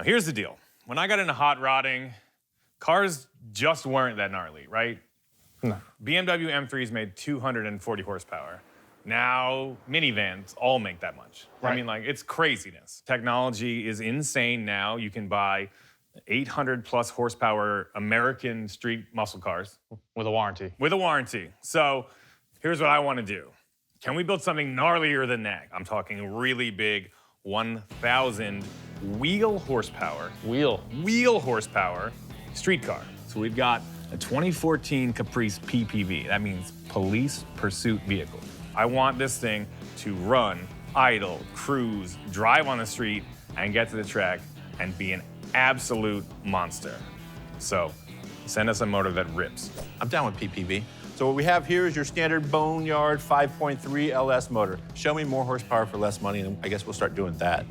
here's the deal. When I got into hot rodding, cars just weren't that gnarly, right? No. BMW M3s made 240 horsepower. Now, minivans all make that much. Right. I mean, like, it's craziness. Technology is insane now. You can buy 800 plus horsepower American street muscle cars. With a warranty. With a warranty. So here's what I want to do. Can we build something gnarlier than that? I'm talking really big, 1,000 wheel horsepower. Wheel horsepower street car. So we've got a 2014 Caprice PPV. That means police pursuit vehicle. I want this thing to run, idle, cruise, drive on the street, and get to the track and be an absolute monster. So send us a motor that rips. I'm down with PPV. So what we have here is your standard Boneyard 5.3 LS motor. Show me more horsepower for less money, and I guess we'll start doing that.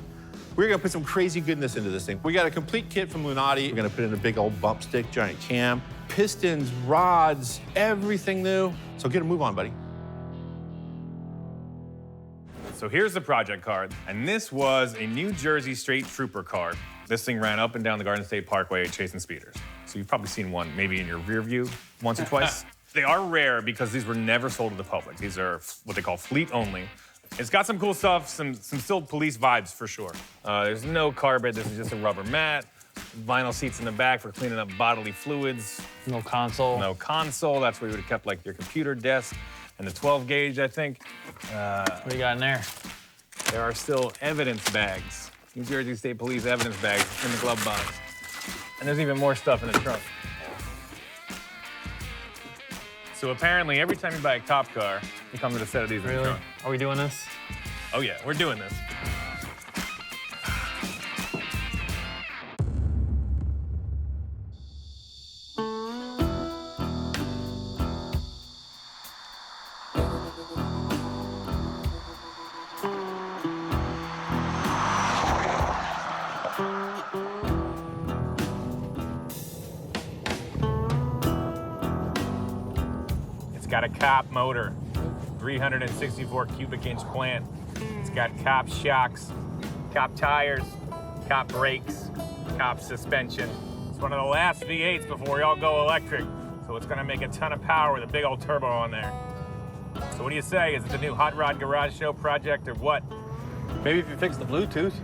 We're gonna put some crazy goodness into this thing. We got a complete kit from Lunati. We're gonna put in a big old bump stick, giant cam, pistons, rods, everything new. So get a move on, buddy. So here's the project car, and this was a New Jersey State Trooper car. This thing ran up and down the Garden State Parkway chasing speeders. So you've probably seen one maybe in your rear view once or twice. They are rare because these were never sold to the public. These are what they call fleet only. It's got some cool stuff, some still police vibes for sure. There's no carpet, this is just a rubber mat. Vinyl seats in the back for cleaning up bodily fluids. No console. No console, that's where you would have kept like your computer desk and the 12 gauge, I think. What do you got in there? There are still evidence bags. New Jersey State Police evidence bags in the glove box. And there's even more stuff in the trunk. So apparently, every time you buy a cop car, it comes with a set of these in the Really? trunk. Are we doing this? Oh yeah, we're doing this. It's got a cop motor, 364 cubic inch plant. It's got cop shocks, cop tires, cop brakes, cop suspension. It's one of the last V8s before we all go electric. So it's gonna make a ton of power with a big old turbo on there. So what do you say? Is it the new Hot Rod Garage Show project or what? Maybe if you fix the Bluetooth.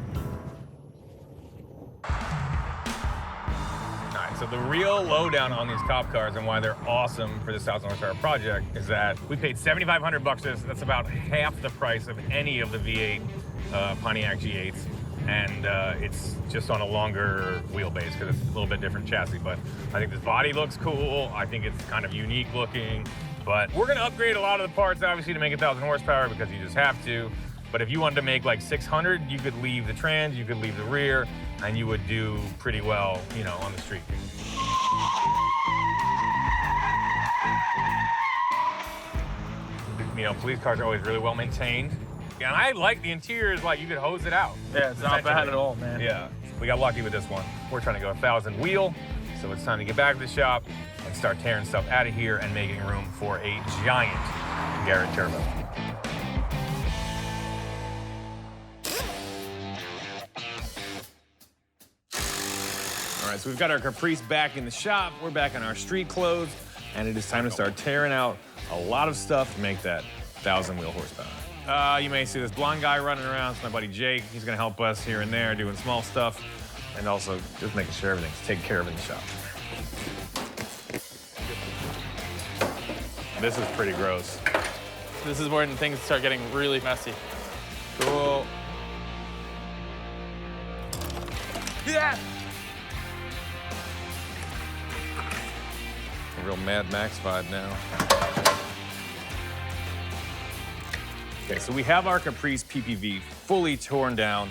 So the real lowdown on these cop cars and why they're awesome for this 1,000 horsepower project is that we paid $7,500 for this. That's about half the price of any of the V8 Pontiac G8s. And it's just on a longer wheelbase because it's a little bit different chassis. But I think this body looks cool. I think it's kind of unique looking. But we're gonna upgrade a lot of the parts, obviously, to make 1,000 horsepower because you just have to. But if you wanted to make like 600, you could leave the trans, you could leave the rear, and you would do pretty well, you know, on the street. You know, police cars are always really well maintained. And I like the interiors, like you could hose it out. Yeah, it's not bad at all, man. Yeah, we got lucky with this one. We're trying to go 1,000 wheel, so it's time to get back to the shop and start tearing stuff out of here and making room for a giant Garrett turbo. All right, so we've got our Caprice back in the shop. We're back in our street clothes, and it is time to start tearing out a lot of stuff to make that 1,000 wheel horsepower. You may see this blonde guy running around. It's my buddy Jake. He's gonna help us here and there doing small stuff, and also just making sure everything's taken care of in the shop. This is pretty gross. This is when things start getting really messy. Cool. Yeah! A real Mad Max vibe now. Okay, so we have our Caprice PPV fully torn down.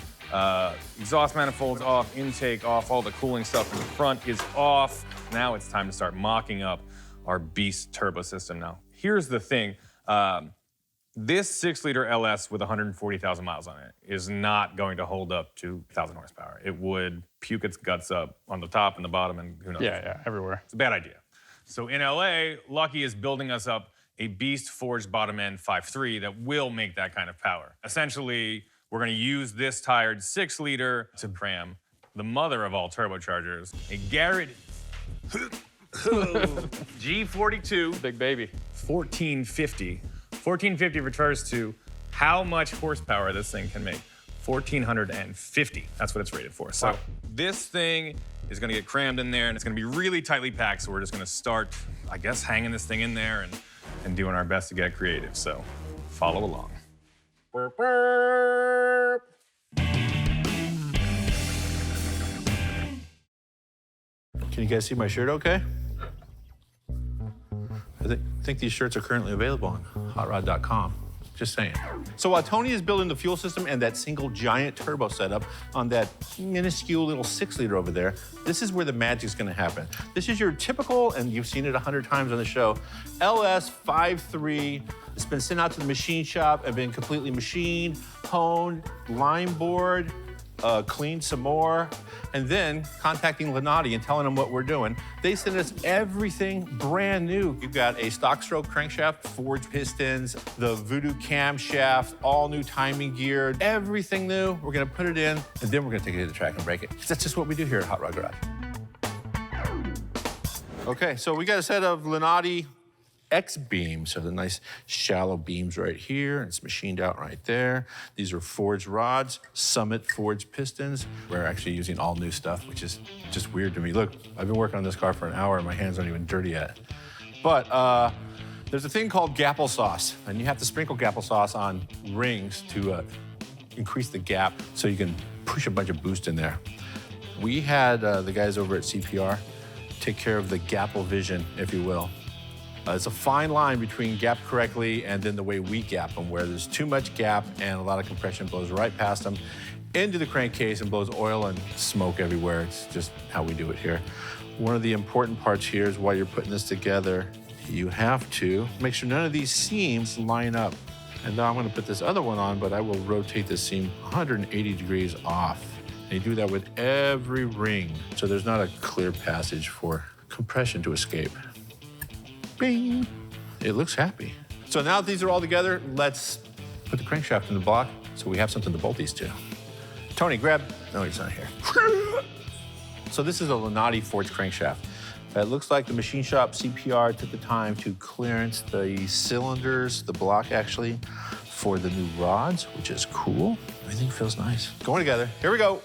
Exhaust manifolds off, intake off, all the cooling stuff in the front is off. Now it's time to start mocking up our beast turbo system. Now, here's the thing. This 6-liter LS with 140,000 miles on it is not going to hold up to 1,000 horsepower. It would puke its guts up on the top and the bottom, and who knows? Yeah, everywhere. It's a bad idea. So in LA, Lucky is building us up a beast forged bottom end 5.3 that will make that kind of power. Essentially, we're gonna use this tired 6-liter to cram the mother of all turbochargers, a Garrett G42 Big baby. 1450. 1450 refers to how much horsepower this thing can make. 1450. That's what it's rated for. So this thing is gonna get crammed in there and it's gonna be really tightly packed. So we're just gonna start, I guess, hanging this thing in there and doing our best to get creative. So follow along. Can you guys see my shirt okay? I think these shirts are currently available on hotrod.com. Just saying. So while Tony is building the fuel system and that single giant turbo setup on that minuscule little 6-liter over there, this is where the magic's gonna happen. This is your typical, and you've seen it 100 times on the show, LS53. It's been sent out to the machine shop and been completely machined, honed, line bored, cleaned some more, and then contacting Lenati and telling them what we're doing. They send us everything brand new. You've got a stock stroke crankshaft, forged pistons, the Voodoo camshaft, all new timing gear, everything new. We're gonna put it in, and then we're gonna take it to the track and break it. That's just what we do here at Hot Rod Garage. Okay, so we got a set of Lenati X beams, so the nice shallow beams right here, and it's machined out right there. These are forged rods, Summit forged pistons. We're actually using all new stuff, which is just weird to me. Look, I've been working on this car for an hour and my hands aren't even dirty yet. But there's a thing called gapple sauce, and you have to sprinkle gapple sauce on rings to increase the gap so you can push a bunch of boost in there. We had the guys over at CPR take care of the gapple vision, if you will. It's a fine line between gap correctly and then the way we gap them, where there's too much gap and a lot of compression blows right past them into the crankcase and blows oil and smoke everywhere. It's just how we do it here. One of the important parts here is while you're putting this together, you have to make sure none of these seams line up. And now I'm gonna put this other one on, but I will rotate this seam 180 degrees off. And you do that with every ring, so there's not a clear passage for compression to escape. Bing. It looks happy. So now that these are all together, let's put the crankshaft in the block so we have something to bolt these to. Tony, grab. No, he's not here. So this is a Lenati forged crankshaft. It looks like the machine shop CPR took the time to clearance the cylinders, the block actually, for the new rods, which is cool. Everything feels nice. Going together. Here we go.